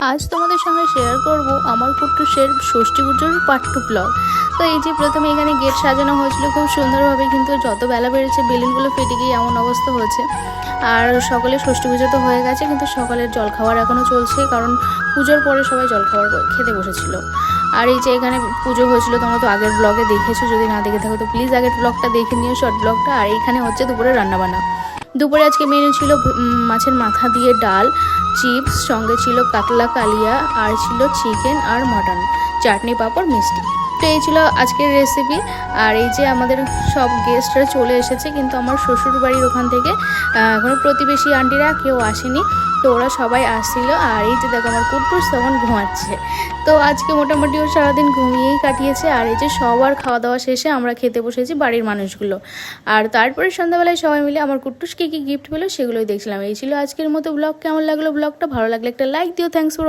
আজ তোমাদের সঙ্গে শেয়ার করব আমার কুট্টুসের ষষ্ঠী পুজোর পার্ট 2 ব্লগ। তো এই যে প্রথমে এখানে গেট সাজানো হয়েছিল খুব সুন্দরভাবে, কিন্তু যত বেলা বেড়েছে বেলুনগুলো ফেটে গিয়ে এমন অবস্থা হয়েছে। আর সকালে ষষ্ঠী পুজো তো হয়ে গেছে, কিন্তু সকালের জলখাবার এখনও চলছে, কারণ পুজোর পরে সবাই জলখাবার খেতে বসেছিল। আর এই যে এখানে পুজো হয়েছিল, তোমরা তো আগের ব্লগে দেখেছো, যদি না দেখে থাকো তো প্লিজ আগের ব্লগটা দেখে নিও, শর্ট ব্লগটা। আর এইখানে হচ্ছে দুপুরে রান্নাবান্না। দুপুরে আজকে মেনু ছিল মাছের মাথা দিয়ে ডাল, চিপস, সঙ্গে ছিল কাতলা কালিয়া, আর ছিল চিকেন আর মাটন, চাটনি, পাঁপড়, মিষ্টি। তো এই ছিল আজকের রেসিপি। আর এই যে আমাদের সব গেস্টরা চলে এসেছে, কিন্তু আমার শ্বশুর বাড়ির ওখান থেকে কোনো প্রতিবেশী আন্টিরা কেউ আসেনি, তো ওরা সবাই আসছিল। আর এই যে দেখো আমার কুট্টুস তখন ঘুমাচ্ছে। তো আজকে মোটামুটি ও সারাদিন ঘুমিয়েই কাটিয়েছে। আর এই যে সবার খাওয়া দাওয়া শেষে আমরা খেতে বসেছি বাড়ির মানুষগুলো। আর তারপরে সন্ধ্যাবেলায় সবাই মিলে আমার কুট্টুসকে কি গিফট পেলো সেগুলোই দেখছিলাম। এই ছিল আজকের মতো ব্লগ। কেমন লাগলো ব্লগটা? ভালো লাগলে একটা লাইক দিও। Thanks for